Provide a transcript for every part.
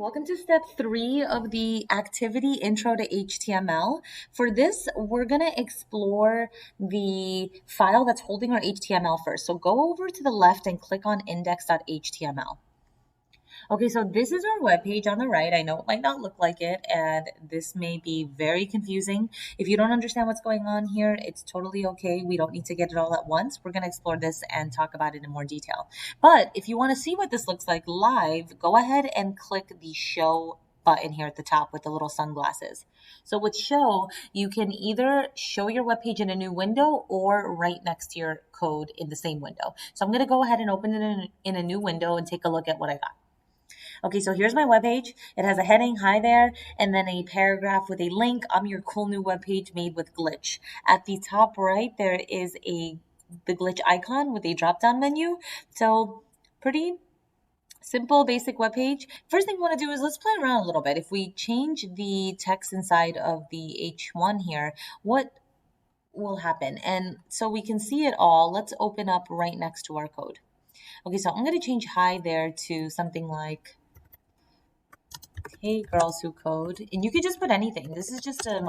Welcome to step 3 of the activity Intro to HTML. For this, we're going to explore the file that's holding our HTML first. So go over to the left and click on index.html. Okay, so this is our web page on the right. I know it might not look like it, and this may be very confusing. If you don't understand what's going on here, it's totally okay. We don't need to get it all at once. We're going to explore this and talk about it in more detail. But if you want to see what this looks like live, go ahead and click the show button here at the top with the little sunglasses. So with show, you can either show your web page in a new window or right next to your code in the same window. So I'm going to go ahead and open it in a new window and take a look at what I got. Okay, so here's my webpage. It has a heading, hi there, and then a paragraph with a link. I'm your cool new webpage made with Glitch. At the top right, there is the Glitch icon with a drop-down menu. So pretty simple, basic webpage. First thing we want to do is let's play around a little bit. If we change the text inside of the H1 here, what will happen? And so we can see it all. Let's open up right next to our code. Okay, so I'm going to change hi there to something like, hey girls who code, and you can just put anything. This is just a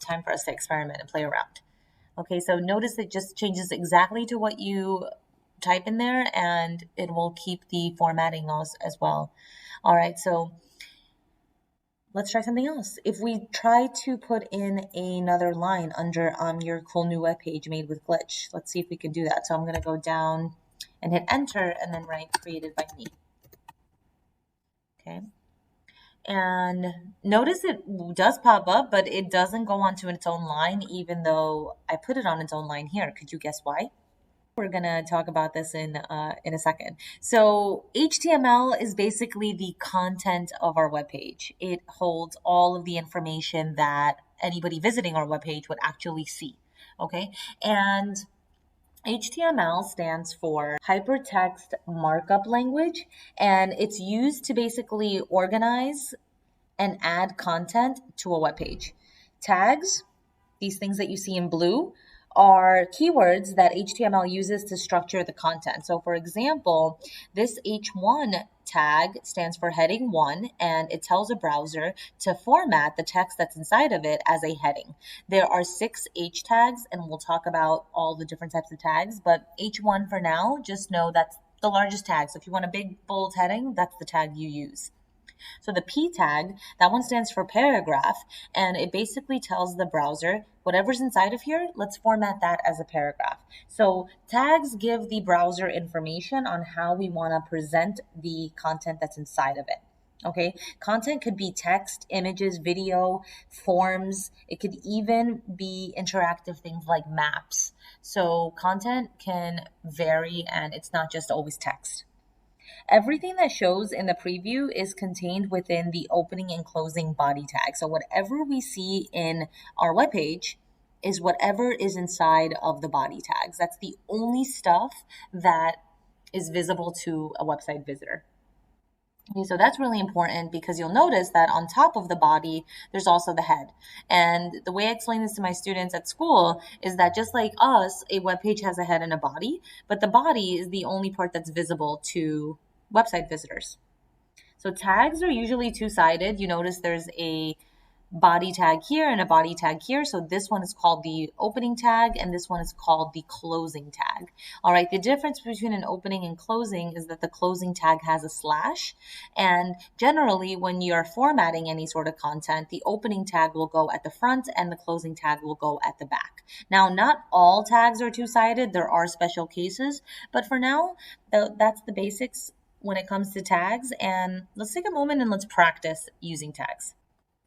time for us to experiment and play around. Okay, so notice it just changes exactly to what you type in there, and it will keep the formatting as well. All right, so let's try something else. If we try to put in another line under your cool new web page made with Glitch, let's see if we can do that. So I'm going to go down and hit enter and then write created by me. Okay. And notice it does pop up, but it doesn't go onto its own line, even though I put it on its own line here. Could you guess why? We're going to talk about this in a second. So HTML is basically the content of our web page. It holds all of the information that anybody visiting our web page would actually see. Okay. And HTML stands for Hypertext Markup Language, and it's used to basically organize and add content to a web page. Tags, these things that you see in blue, are keywords that HTML uses to structure the content. So for example, this H1 tag stands for heading 1, and it tells a browser to format the text that's inside of it as a heading. There are 6 H tags, and we'll talk about all the different types of tags, but H1 for now, just know that's the largest tag. So if you want a big bold heading, that's the tag you use. So the P tag, that one stands for paragraph, and it basically tells the browser, whatever's inside of here, let's format that as a paragraph. So tags give the browser information on how we want to present the content that's inside of it. Okay, content could be text, images, video, forms. It could even be interactive things like maps. So content can vary, and it's not just always text. Everything that shows in the preview is contained within the opening and closing body tag. So whatever we see in our webpage is whatever is inside of the body tags. That's the only stuff that is visible to a website visitor. Okay, so that's really important because you'll notice that on top of the body, there's also the head. And the way I explain this to my students at school is that just like us, a web page has a head and a body, but the body is the only part that's visible to website visitors. So tags are usually two-sided. You notice there's a body tag here and a body tag here. So this one is called the opening tag and this one is called the closing tag. All right, the difference between an opening and closing is that the closing tag has a slash. And generally, when you're formatting any sort of content, the opening tag will go at the front and the closing tag will go at the back. Now, not all tags are two-sided. There are special cases, but for now, that's the basics when it comes to tags. And let's take a moment and let's practice using tags.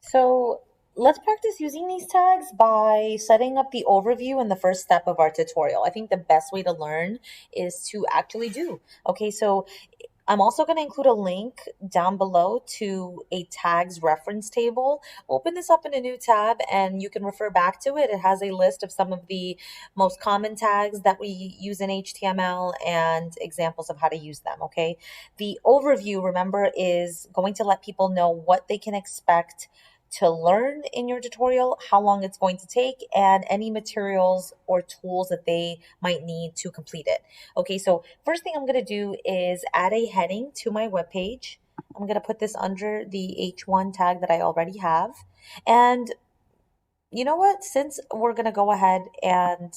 So let's practice using these tags by setting up the overview in the first step of our tutorial. I think the best way to learn is to actually do. Okay, so I'm also going to include a link down below to a tags reference table. Open this up in a new tab and you can refer back to it. It has a list of some of the most common tags that we use in HTML and examples of how to use them, okay? The overview, remember, is going to let people know what they can expect to learn in your tutorial, how long it's going to take, and any materials or tools that they might need to complete it. Okay, so first thing I'm going to do is add a heading to my webpage. I'm going to put this under the H1 tag that I already have. And you know what? Since we're going to go ahead and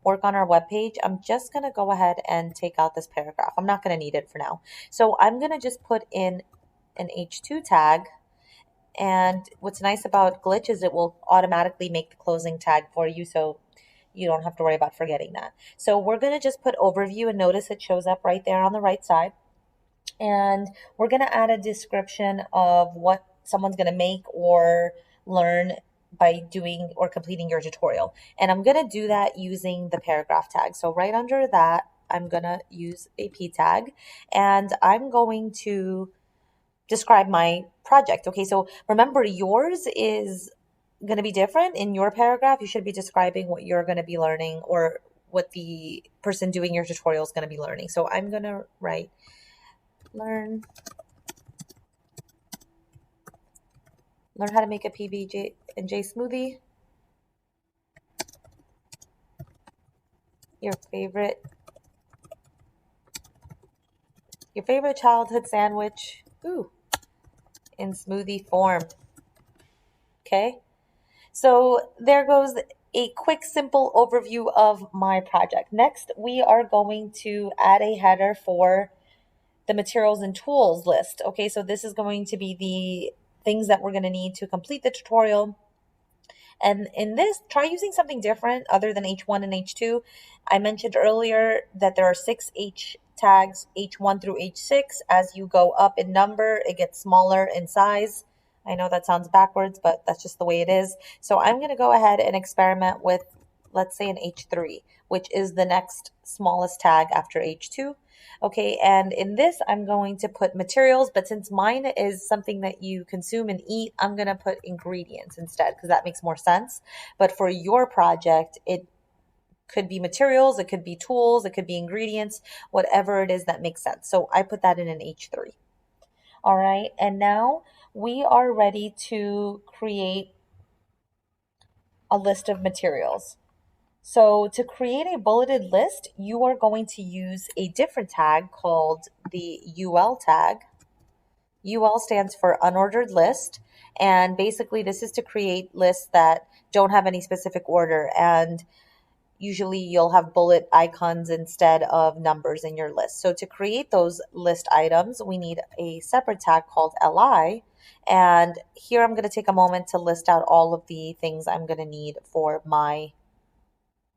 work on our web page, I'm just going to go ahead and take out this paragraph. I'm not going to need it for now. So I'm going to just put in an H2 tag. And what's nice about Glitch is it will automatically make the closing tag for you, so you don't have to worry about forgetting that. So we're going to just put overview, and notice it shows up right there on the right side. And we're going to add a description of what someone's going to make or learn by doing or completing your tutorial. And I'm going to do that using the paragraph tag. So right under that, I'm going to use a P tag, and I'm going to describe my project. Okay, so remember, yours is going to be different. In your paragraph, you should be describing what you're going to be learning or what the person doing your tutorial is going to be learning. So I'm going to write learn how to make a PB and J smoothie, your favorite childhood sandwich, ooh, in smoothie form. Okay, so there goes a quick, simple overview of my project. Next, we are going to add a header for the materials and tools list. Okay, so this is going to be the things that we're going to need to complete the tutorial. And in this, try using something different other than H1 and H2. I mentioned earlier that there are 6 H tags, H1 through H6. As you go up in number, it gets smaller in size. I know that sounds backwards, but that's just the way it is. So I'm going to go ahead and experiment with, let's say, an H3, which is the next smallest tag after H2. Okay, and in this, I'm going to put materials, but since mine is something that you consume and eat, I'm going to put ingredients instead because that makes more sense. But for your project, it could be materials, it could be tools, it could be ingredients, whatever it is that makes sense. So I put that in an H3. All right, and now we are ready to create a list of materials. So to create a bulleted list, you are going to use a different tag called the UL tag. UL stands for Unordered List. And basically, this is to create lists that don't have any specific order. And usually, you'll have bullet icons instead of numbers in your list. So to create those list items, we need a separate tag called LI. And here I'm going to take a moment to list out all of the things I'm going to need for my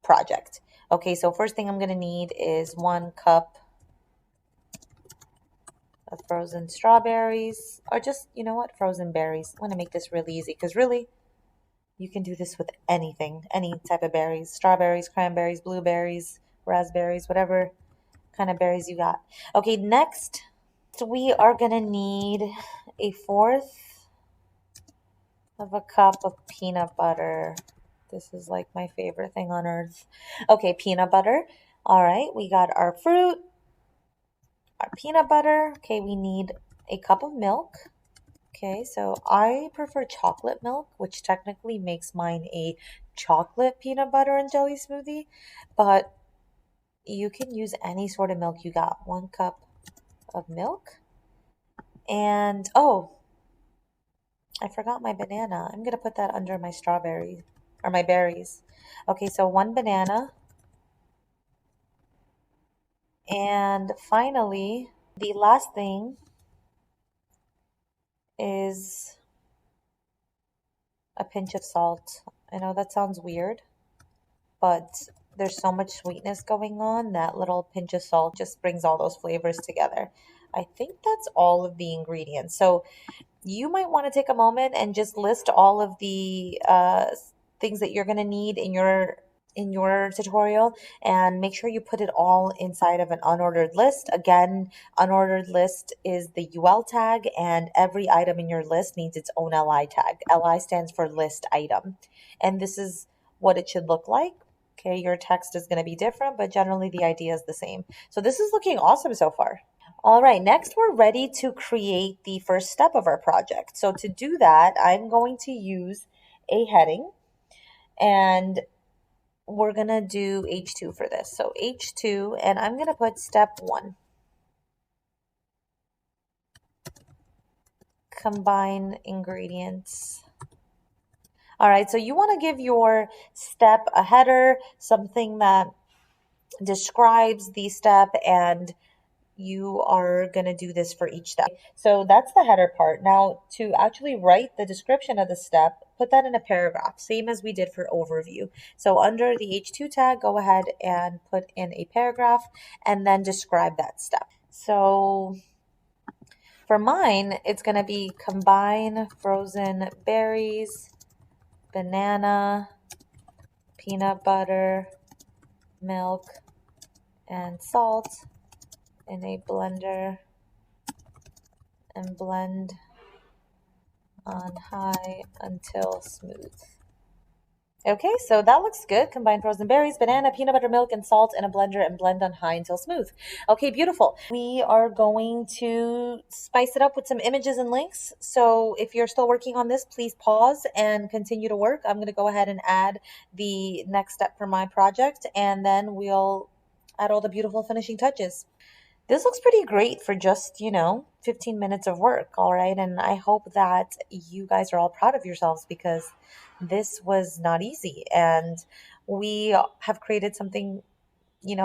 project. Okay, so first thing I'm going to need is 1 cup of frozen strawberries, or just, you know what, frozen berries. I'm going to make this really easy because really, you can do this with anything, any type of berries, strawberries, cranberries, blueberries, raspberries, whatever kind of berries you got. Okay, next, we are going to need 1/4 of a cup of peanut butter. This is like my favorite thing on earth. Okay, peanut butter. All right, we got our fruit, our peanut butter. Okay, we need a cup of milk. Okay, so I prefer chocolate milk, which technically makes mine a chocolate peanut butter and jelly smoothie, but you can use any sort of milk you got. 1 cup of milk. And oh, I forgot my banana. I'm gonna put that under my strawberry or my berries. Okay, so 1 banana. And finally, the last thing is a pinch of salt. I know that sounds weird, but there's so much sweetness going on that little pinch of salt just brings all those flavors together. I think that's all of the ingredients. So you might want to take a moment and just list all of the things that you're going to need in your tutorial, and make sure you put it all inside of an unordered list. Again, unordered list is the UL tag, and every item in your list needs its own LI tag. LI stands for list item, and this is what it should look like. Okay, your text is going to be different, but generally the idea is the same. So this is looking awesome so far. All right, next we're ready to create the first step of our project. So to do that, I'm going to use a heading, and we're going to do H2 for this. So H2, and I'm going to put step 1. combine ingredients. All right, so you want to give your step a header, something that describes the step, and you are going to do this for each step. So that's the header part. Now, to actually write the description of the step, put that in a paragraph, same as we did for overview. So under the H2 tag, go ahead and put in a paragraph and then describe that step. So for mine, it's going to be combine frozen berries, banana, peanut butter, milk, and salt in a blender and blend on high until smooth. Okay, so that looks good. Combine frozen berries, banana, peanut butter, milk, and salt in a blender and blend on high until smooth. Okay, beautiful. We are going to spice it up with some images and links. So if you're still working on this, please pause and continue to work. I'm going to go ahead and add the next step for my project, and then we'll add all the beautiful finishing touches. This looks pretty great for just, 15 minutes of work, all right? And I hope that you guys are all proud of yourselves because this was not easy. And we have created something,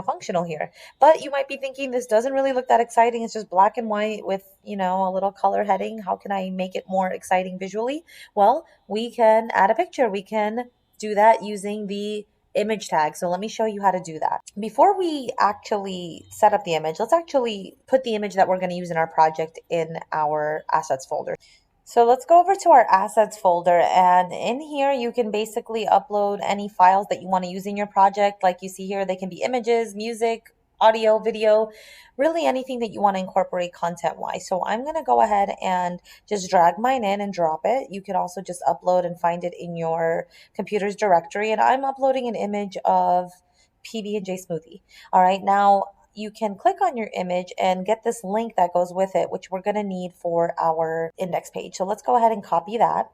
functional here. But you might be thinking this doesn't really look that exciting. It's just black and white with, a little color heading. How can I make it more exciting visually? Well, we can add a picture. We can do that using the image tag. So let me show you how to do that. Before we actually set up the image, let's actually put the image that we're going to use in our project in our assets folder. So let's go over to our assets folder, and in here you can basically upload any files that you want to use in your project. Like you see here, they can be images, music, audio, video, really anything that you want to incorporate content wise. So I'm going to go ahead and just drag mine in and drop it. You can also just upload and find it in your computer's directory, and I'm uploading an image of PB&J smoothie. All right, now you can click on your image and get this link that goes with it, which we're going to need for our index page. So let's go ahead and copy that.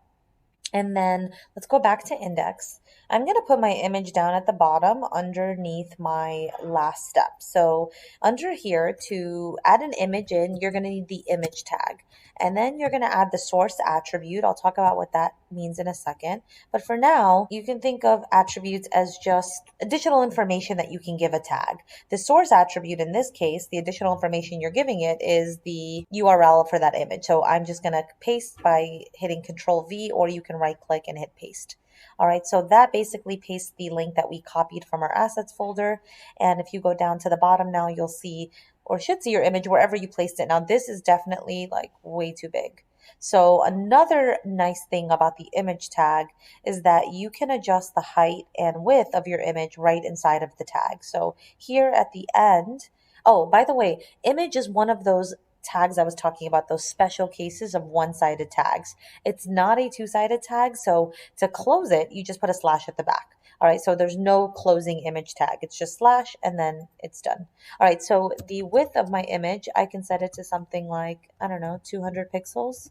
And then let's go back to index. I'm going to put my image down at the bottom underneath my last step. So under here, to add an image in, you're going to need the image tag. And then you're going to add the source attribute. I'll talk about what that means in a second. But for now, you can think of attributes as just additional information that you can give a tag. The source attribute in this case, the additional information you're giving it is the URL for that image. So I'm just going to paste by hitting Control V, or you can right click and hit paste. All right, so that basically pastes the link that we copied from our assets folder. And if you go down to the bottom now, you'll see, or should see, your image wherever you placed it. Now this is definitely like way too big. So another nice thing about the image tag is that you can adjust the height and width of your image right inside of the tag. So here at the end, oh, by the way, image is one of those tags I was talking about, those special cases of one-sided tags. It's not a two-sided tag, so to close it, you just put a slash at the back. All right, so there's no closing image tag. It's just slash and then it's done. All right, so the width of my image, I can set it to something like, I don't know, 200 pixels.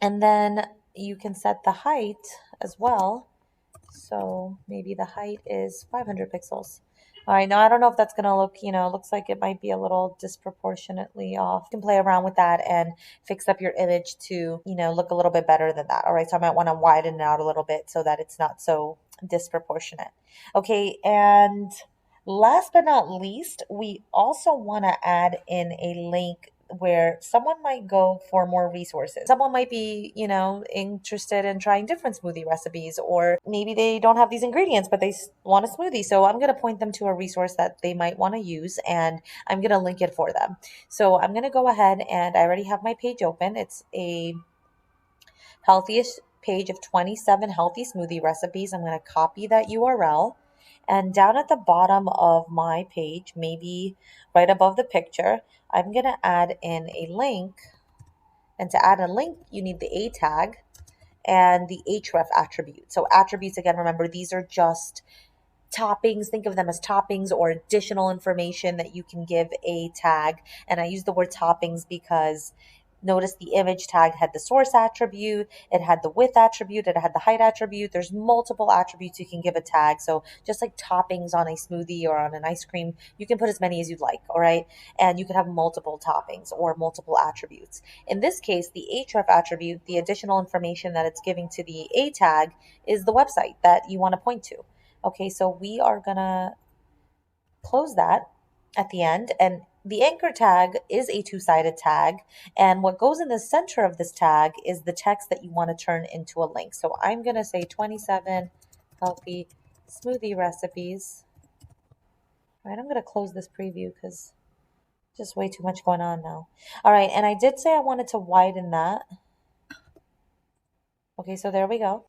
And then you can set the height as well. So maybe the height is 500 pixels. All right, now I don't know if that's going to look, looks like it might be a little disproportionately off. You can play around with that and fix up your image to, look a little bit better than that. All right, so I might want to widen it out a little bit so that it's not so disproportionate. Okay, and last but not least, we also want to add in a link where someone might go for more resources. Someone might be, interested in trying different smoothie recipes, or maybe they don't have these ingredients, but they want a smoothie. So I'm going to point them to a resource that they might want to use, and I'm going to link it for them. So I'm going to go ahead, and I already have my page open. It's a healthiest page of 27 healthy smoothie recipes. I'm going to copy that URL. And down at the bottom of my page, maybe right above the picture, I'm going to add in a link. And to add a link, you need the A tag and the href attribute. So attributes, again, remember, these are just toppings. Think of them as toppings or additional information that you can give a tag. And I use the word toppings because Notice the image tag had the source attribute, it had the width attribute, it had the height attribute. There's multiple attributes you can give a tag. So just like toppings on a smoothie or on an ice cream, you can put as many as you'd like, all right? And you can have multiple toppings or multiple attributes. In this case, the href attribute, the additional information that it's giving to the a tag, is the website that you want to point to. Okay, so we are gonna close that at the end. And the anchor tag is a two-sided tag. And what goes in the center of this tag is the text that you want to turn into a link. So I'm going to say 27 healthy smoothie recipes. All right, I'm going to close this preview because just way too much going on now. All right, and I did say I wanted to widen that. Okay, so there we go.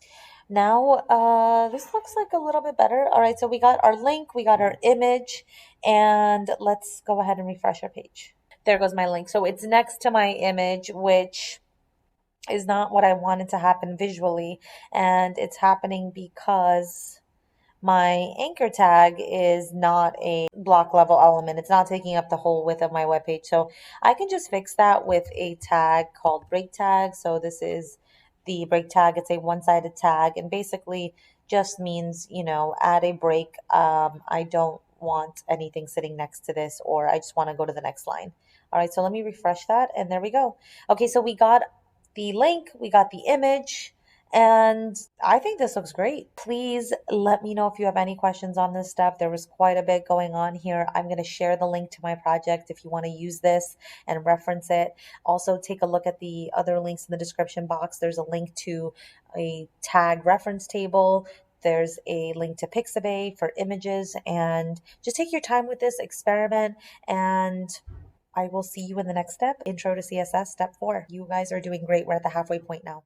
Now, this looks like a little bit better. All right, so we got our link, we got our image, and let's go ahead and refresh our page. There goes my link. So it's next to my image, which is not what I wanted to happen visually. And it's happening because my anchor tag is not a block level element. It's not taking up the whole width of my web page. So I can just fix that with a tag called break tag. So this is the break tag. It's a one-sided tag and basically just means, add a break. I don't want anything sitting next to this, or I just want to go to the next line. All right, so let me refresh that and there we go. Okay, so we got the link, we got the image, and I think this looks great. Please let me know if you have any questions on this step. There was quite a bit going on here. I'm going to share the link to my project if you want to use this and reference it. Also, take a look at the other links in the description box. There's a link to a tag reference table. There's a link to Pixabay for images. And just take your time with this, experiment, and I will see you in the next step, Intro to CSS, step 4. You guys are doing great. We're at the halfway point now.